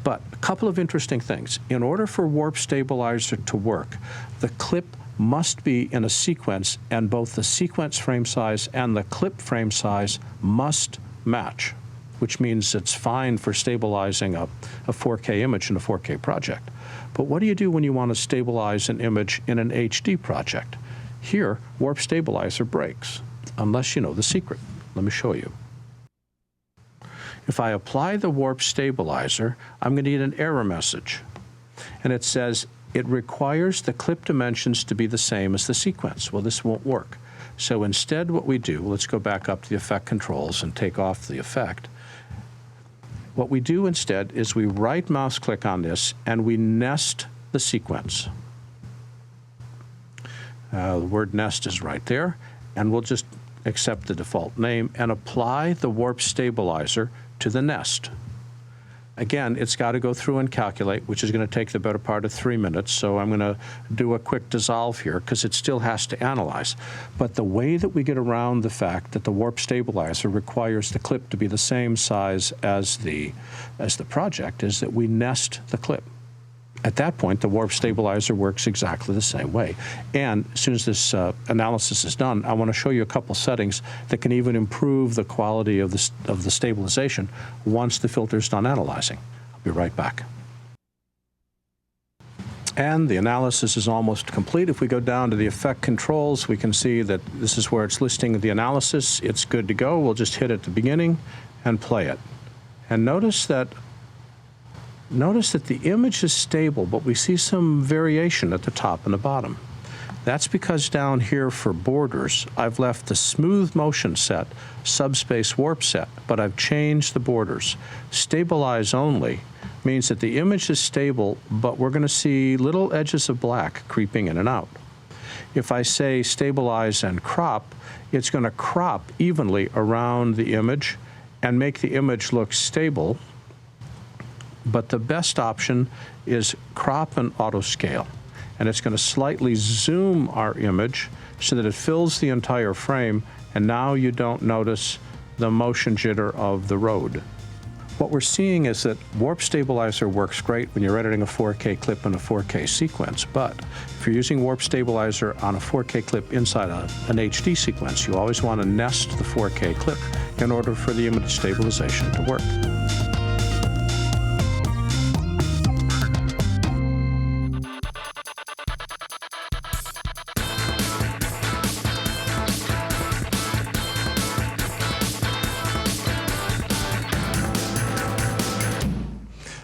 But a couple of interesting things. In order for Warp Stabilizer to work, the clip must be in a sequence, and both the sequence frame size and the clip frame size must match, which means it's fine for stabilizing a 4K image in a 4K project. But what do you do when you want to stabilize an image in an HD project? Here, Warp Stabilizer breaks, unless you know the secret. Let me show you. If I apply the Warp Stabilizer, I'm going to get an error message. And it says, it requires the clip dimensions to be the same as the sequence. Well, this won't work. So instead what we do, let's go back up to the effect controls and take off the effect. What we do instead is we right mouse click on this and we nest the sequence. The word nest is right there, and we'll just accept the default name and apply the Warp Stabilizer to the nest. Again, it's got to go through and calculate, which is going to take the better part of 3 minutes, so I'm going to do a quick dissolve here because it still has to analyze. But the way that we get around the fact that the Warp Stabilizer requires the clip to be the same size as the project is that we nest the clip. At that point, the Warp Stabilizer works exactly the same way. And as soon as this analysis is done, I want to show you a couple settings that can even improve the quality of the stabilization once the filter's done analyzing. I'll be right back. And the analysis is almost complete. If we go down to the effect controls, we can see that this is where it's listing the analysis. It's good to go. We'll just hit at the beginning and play it. And notice that the image is stable, but we see some variation at the top and the bottom. That's because down here for borders, I've left the smooth motion set, subspace warp set, but I've changed the borders. Stabilize only means that the image is stable, but we're going to see little edges of black creeping in and out. If I say stabilize and crop, it's going to crop evenly around the image and make the image look stable. But the best option is crop and auto scale. And it's going to slightly zoom our image so that it fills the entire frame, and now you don't notice the motion jitter of the road. What we're seeing is that Warp Stabilizer works great when you're editing a 4K clip in a 4K sequence, but if you're using Warp Stabilizer on a 4K clip inside an HD sequence, you always want to nest the 4K clip in order for the image stabilization to work.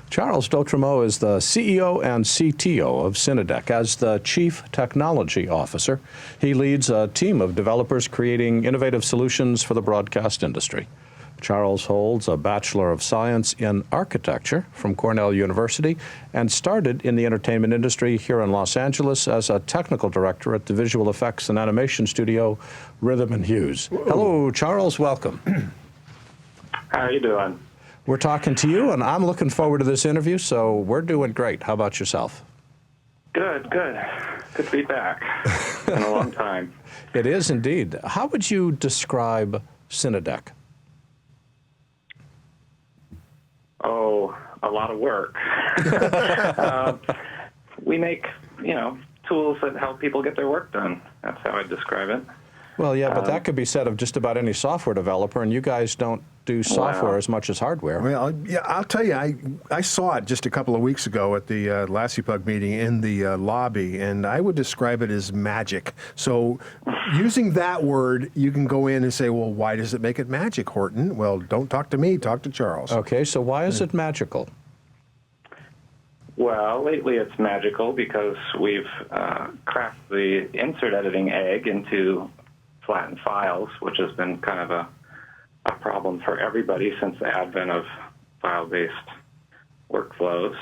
Charles D'Autremont is the CEO and CTO of Cinedec. As the Chief Technology Officer, he leads a team of developers creating innovative solutions for the broadcast industry. Charles holds a Bachelor of Science in Architecture from Cornell University and started in the entertainment industry here in Los Angeles as a technical director at the visual effects and animation studio Rhythm and Hues. Hello, Charles. Welcome. How are you doing? We're talking to you, and I'm looking forward to this interview, so we're doing great. How about yourself? Good, good. Good to be back. It's been a long time. It is indeed. How would you describe Cinedec? Oh, a lot of work. We make, tools that help people get their work done. That's how I'd describe it. Well, yeah, but that could be said of just about any software developer, and you guys don't do software as much as hardware. Well, yeah, I'll tell you, I saw it just a couple of weeks ago at the LassiePug meeting in the lobby, and I would describe it as magic. So using that word, you can go in and say, well, why does it make it magic, Horton? Well, don't talk to me, talk to Charles. Okay, so why is it magical? Well, lately it's magical because we've cracked the insert editing egg into flattened files, which has been kind of a problem for everybody since the advent of file-based workflows.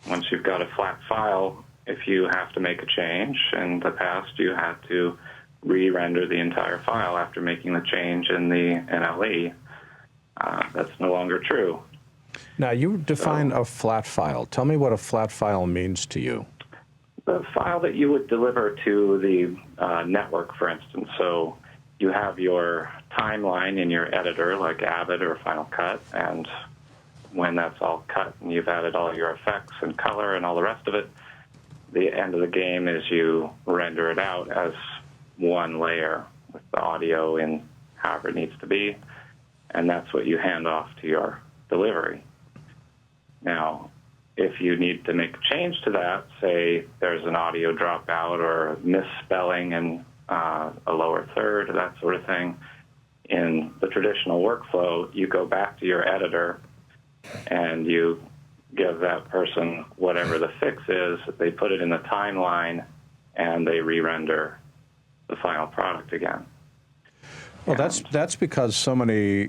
Once you've got a flat file, if you have to make a change, in the past you had to re-render the entire file after making the change in the NLE. That's no longer true. Now, you define a flat file. Tell me what a flat file means to you. The file that you would deliver to the network, for instance. So you have your timeline in your editor, like Avid or Final Cut, and when that's all cut and you've added all your effects and color and all the rest of it, the end of the game is you render it out as one layer with the audio in however it needs to be, and that's what you hand off to your delivery. Now, if you need to make a change to that, say there's an audio dropout or misspelling in a lower third, that sort of thing, in the traditional workflow, you go back to your editor and you give that person whatever the fix is, they put it in the timeline, and they re-render the final product again. Well, that's because so many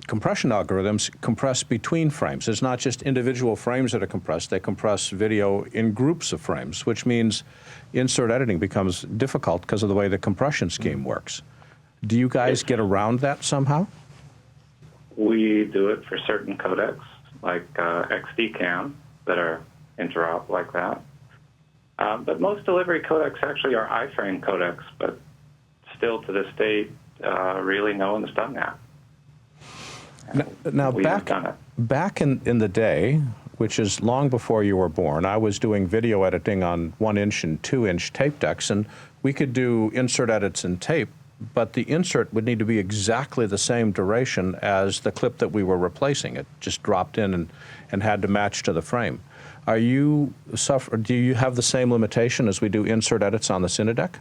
compression algorithms compress between frames. It's not just individual frames that are compressed. They compress video in groups of frames, which means insert editing becomes difficult because of the way the compression scheme works. Do you guys get around that somehow? We do it for certain codecs, like XDCAM, that are interop like that. But most delivery codecs actually are iframe codecs, but still to this date, really no one's done that. Now back in the day, which is long before you were born, I was doing video editing on 1-inch and 2-inch tape decks, and we could do insert edits in tape, but the insert would need to be exactly the same duration as the clip that we were replacing. It just dropped in and had to match to the frame. Do you have the same limitation as we do insert edits on the Cinedec?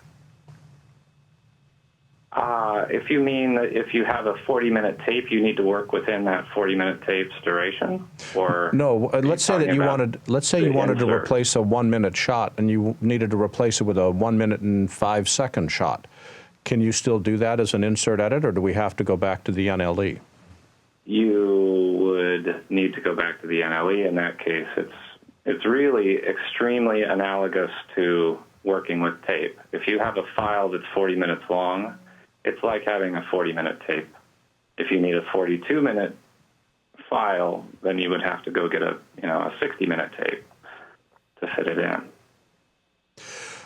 If you mean that if you have a 40-minute tape, you need to work within that 40-minute tape's duration, or no? Let's say that you wanted. Let's say you wanted to replace a 1-minute shot, and you needed to replace it with a 1-minute and 5-second shot. Can you still do that as an insert edit, or do we have to go back to the NLE? You would need to go back to the NLE. In that case, it's really extremely analogous to working with tape. If you have a file that's 40 minutes long, it's like having a 40-minute tape. If you need a 42-minute file, then you would have to go get a 60-minute tape to fit it in.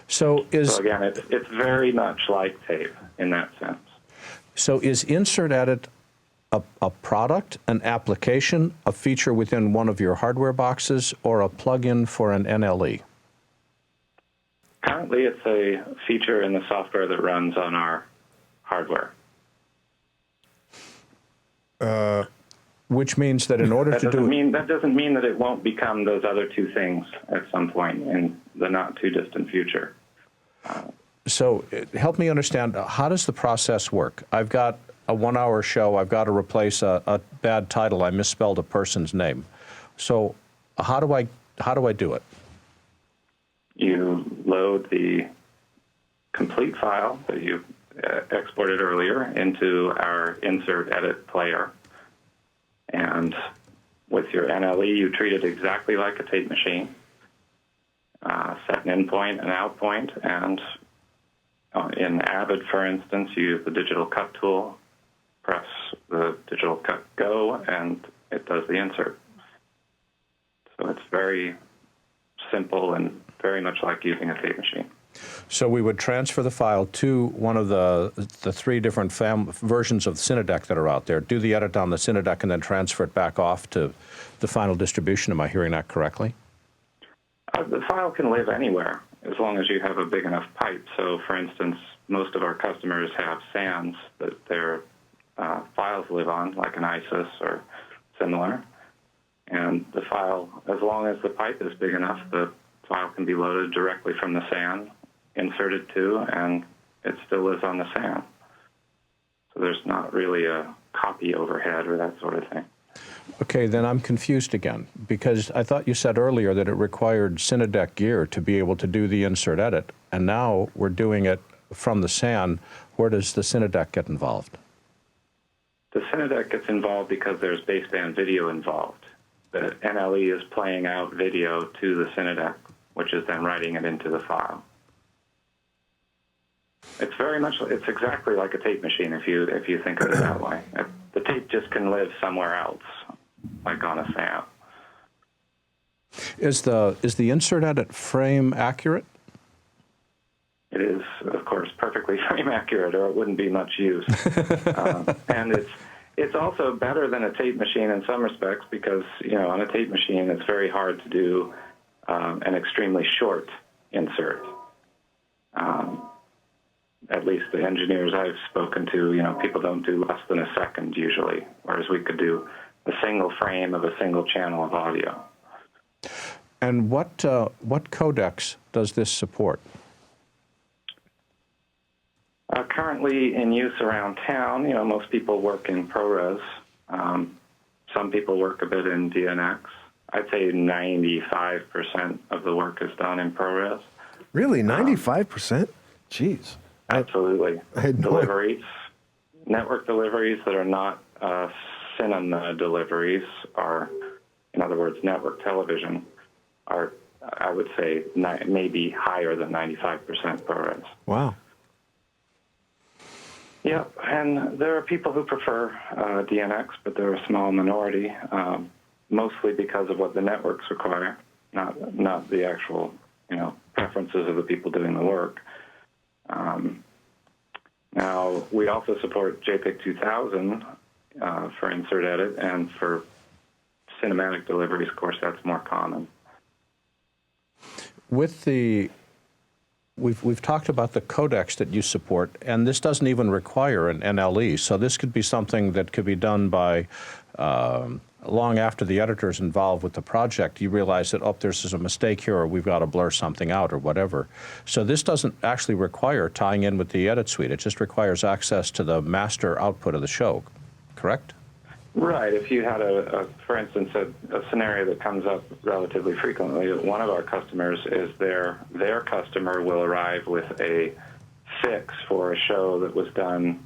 So again, it's very much like tape in that sense. So is insert edit a product, an application, a feature within one of your hardware boxes, or a plugin for an NLE? Currently, it's a feature in the software that runs on our hardware. Which means that in order to do it... That doesn't mean that it won't become those other two things at some point in the not-too-distant future. So help me understand, how does the process work? I've got a 1-hour show. I've got to replace a bad title. I misspelled a person's name. So how do I do it? You load the complete file that you exported earlier into our insert edit player. And with your NLE, you treat it exactly like a tape machine. Set an in point and out point. And in Avid, for instance, you use the digital cut tool, press the digital cut go, and it does the insert. So it's very simple and very much like using a tape machine. So we would transfer the file to one of the three different versions of the Cinedeck that are out there, do the edit on the Cinedeck, and then transfer it back off to the final distribution. Am I hearing that correctly? The file can live anywhere as long as you have a big enough pipe. So, for instance, most of our customers have SANs that their files live on, like an ISIS or similar. And the file, as long as the pipe is big enough, the file can be loaded directly from the SAN, inserted to, and it still lives on the SAN. So there's not really a copy overhead or that sort of thing. Okay, then I'm confused again, because I thought you said earlier that it required Cinedeck gear to be able to do the insert edit, and now we're doing it from the SAN. Where does the Cinedeck get involved? The Cinedeck gets involved because there's baseband video involved. The NLE is playing out video to the Cinedeck, which is then writing it into the file. It's exactly like a tape machine if you think of it that way. The tape just can live somewhere else, like on a SAN. Is the insert edit frame accurate? It is, of course, perfectly frame accurate, or it wouldn't be much use. And it's also better than a tape machine in some respects because, on a tape machine, it's very hard to do an extremely short insert. At least the engineers I've spoken to, people don't do less than a second usually, whereas we could do a single frame of a single channel of audio. And what codecs does this support? Currently in use around town, most people work in ProRes. Some people work a bit in DNX. I'd say 95% of the work is done in ProRes. Really, 95%? Jeez. Absolutely. Deliveries, network deliveries that are not cinema deliveries are, in other words, network television, are, I would say, maybe higher than 95% ProRes. Wow. Yeah, and there are people who prefer DNX, but they're a small minority, mostly because of what the networks require, not the actual, preferences of the people doing the work. Now, we also support JPEG 2000 for insert edit, and for cinematic deliveries, of course, that's more common. With we've talked about the codecs that you support, and this doesn't even require an NLE, so this could be something that could be done by long after the editor's involved with the project. You realize that, there's a mistake here, or we've got to blur something out, or whatever. So this doesn't actually require tying in with the edit suite. It just requires access to the master output of the show, correct? Right. If you had, for instance, a scenario that comes up relatively frequently, one of our customers is their customer will arrive with a fix for a show that was done,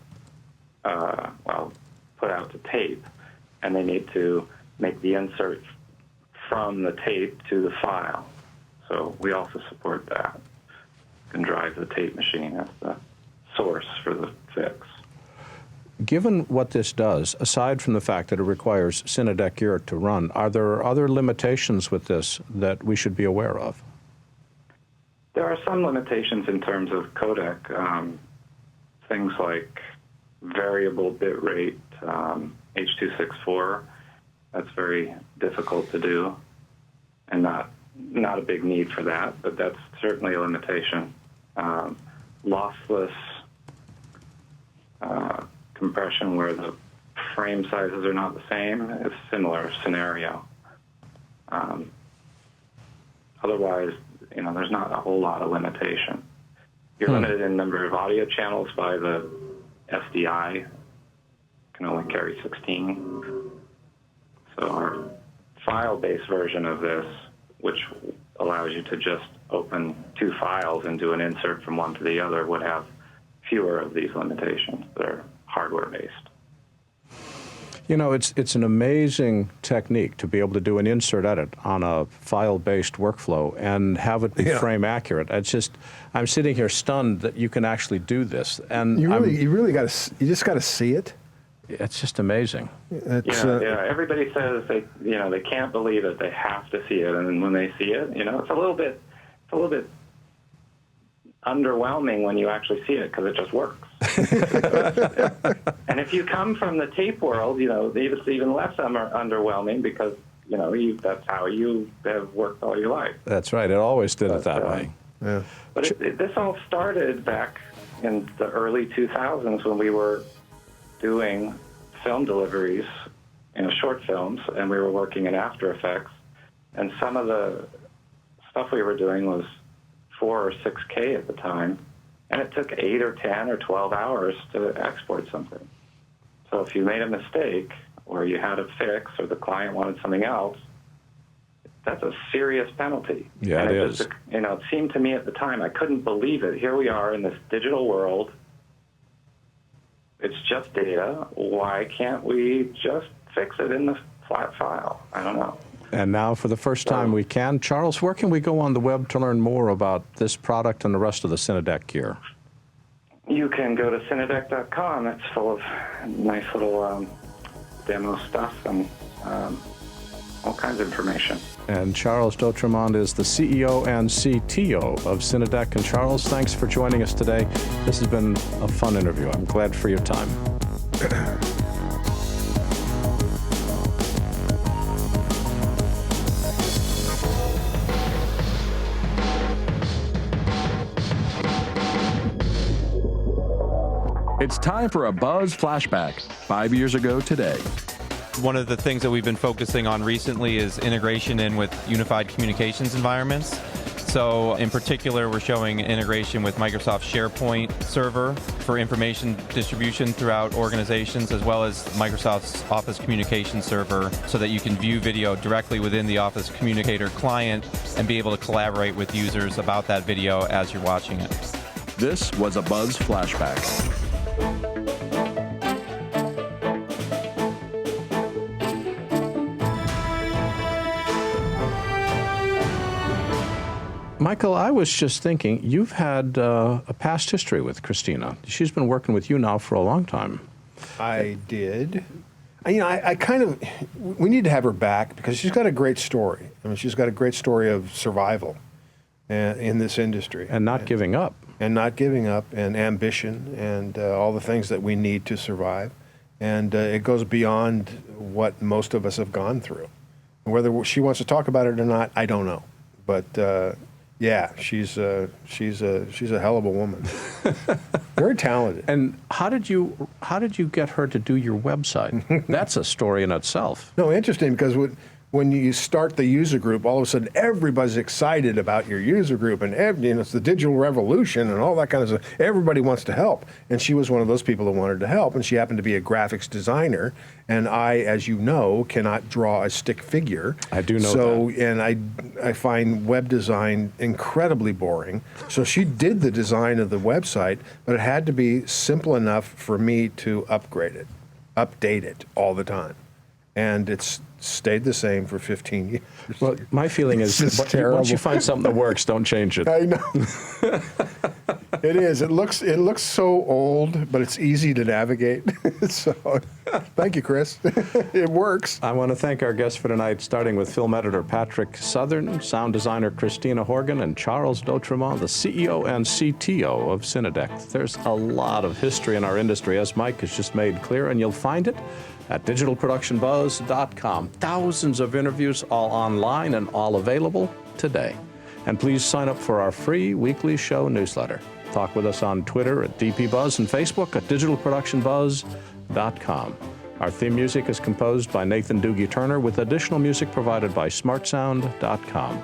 put out to tape, and they need to make the insert from the tape to the file. So we also support that. Can drive the tape machine as the source for the fix. Given what this does, aside from the fact that it requires Cinedeck gear to run, are there other limitations with this that we should be aware of? There are some limitations in terms of codec, things like variable bit rate, H.264. That's very difficult to do, and not a big need for that, but that's certainly a limitation. Lossless compression where the frame sizes are not the same is a similar scenario. Otherwise, there's not a whole lot of limitation. You're limited in number of audio channels by the SDI. Can only carry 16. So our file-based version of this, which allows you to just open 2 files and do an insert from one to the other, would have fewer of these limitations. They're hardware-based. It's an amazing technique to be able to do an insert edit on a file-based workflow and have it be frame accurate. I'm sitting here stunned that you can actually do this. And you just got to see it. It's just amazing. Everybody says they can't believe it. They have to see it, and then when they see it, it's a little bit underwhelming when you actually see it because it just works. And if you come from the tape world, it's even less underwhelming because that's how you have worked all your life. That's right. It always did it that way. Yeah. But this all started back in the early 2000s when we were doing film deliveries, short films, and we were working in After Effects, and some of the stuff we were doing was 4 or 6K at the time, and it took 8 or 10 or 12 hours to export something. So if you made a mistake, or you had a fix, or the client wanted something else, that's a serious penalty. Yeah, and it is. It seemed to me at the time, I couldn't believe it. Here we are in this digital world. It's just data. Why can't we just fix it in the flat file? I don't know. And now, for the first time, we can. Charles, where can we go on the web to learn more about this product and the rest of the Cinedec gear? You can go to Cinedec.com. It's full of nice little demo stuff and all kinds of information. And Charles D'Autremont is the CEO and CTO of Cinedec. And Charles, thanks for joining us today. This has been a fun interview. I'm glad for your time. It's time for a BuZZ flashback, 5 years ago today. One of the things that we've been focusing on recently is integration in with unified communications environments. So in particular, we're showing integration with Microsoft SharePoint Server for information distribution throughout organizations, as well as Microsoft's Office Communications Server, so that you can view video directly within the Office Communicator client and be able to collaborate with users about that video as you're watching it. This was a BuZZ flashback. Michael, I was just thinking, you've had a past history with Christina. She's been working with you now for a long time. I did. I kind of, we need to have her back because she's got a great story. She's got a great story of survival in this industry. And not giving up. And not giving up, and ambition, and all the things that we need to survive. And it goes beyond what most of us have gone through. Whether she wants to talk about it or not, I don't know. But yeah, she's a hell of a woman. Very talented. And how did you get her to do your website? That's a story in itself. No, interesting, because when you start the user group, all of a sudden everybody's excited about your user group, and it's the digital revolution and all that kind of stuff. Everybody wants to help, and she was one of those people that wanted to help, and she happened to be a graphics designer, and I, as you know, cannot draw a stick figure. I do know that. And I find web design incredibly boring. So she did the design of the website, but it had to be simple enough for me to upgrade it, update it all the time. And it's stayed the same for 15 years. Well, my feeling is, once you find something that works, don't change it. I know. It is. It looks so old, but it's easy to navigate. So, thank you, Chris. It works. I want to thank our guests for tonight, starting with film editor Patrick Southern, sound designer Christina Horgan, and Charles D'Autremont, the CEO and CTO of Cinedect. There's a lot of history in our industry, as Mike has just made clear, and you'll find it at digitalproductionbuzz.com. Thousands of interviews, all online and all available today. And please sign up for our free weekly show newsletter. Talk with us on Twitter at DPBuzz and Facebook at digitalproductionbuzz.com. Our theme music is composed by Nathan Doogie Turner with additional music provided by smartsound.com.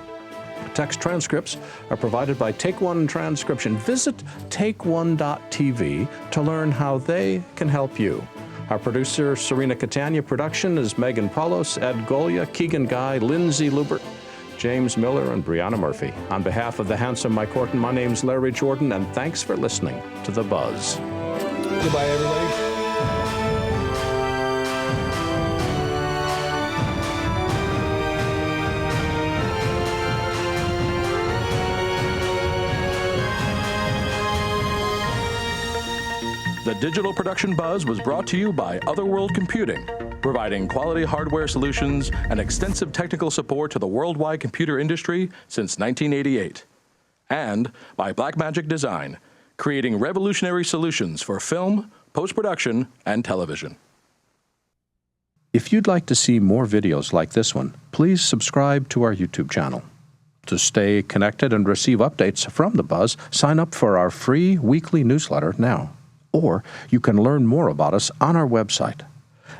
Text transcripts are provided by Take One Transcription. Visit takeone.tv to learn how they can help you. Our producer, Serena Catania. Production is Megan Paulos, Ed Golia, Keegan Guy, Lindsay Lubert, James Miller, and Brianna Murphy. On behalf of the handsome Mike Horton, my name's Larry Jordan, and thanks for listening to The Buzz. Goodbye, everybody. The Digital Production Buzz was brought to you by Otherworld Computing, providing quality hardware solutions and extensive technical support to the worldwide computer industry since 1988. And by Blackmagic Design, creating revolutionary solutions for film, post-production, and television. If you'd like to see more videos like this one, please subscribe to our YouTube channel. To stay connected and receive updates from The Buzz, sign up for our free weekly newsletter now. Or you can learn more about us on our website.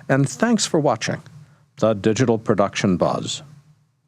And thanks for watching The Digital Production Buzz.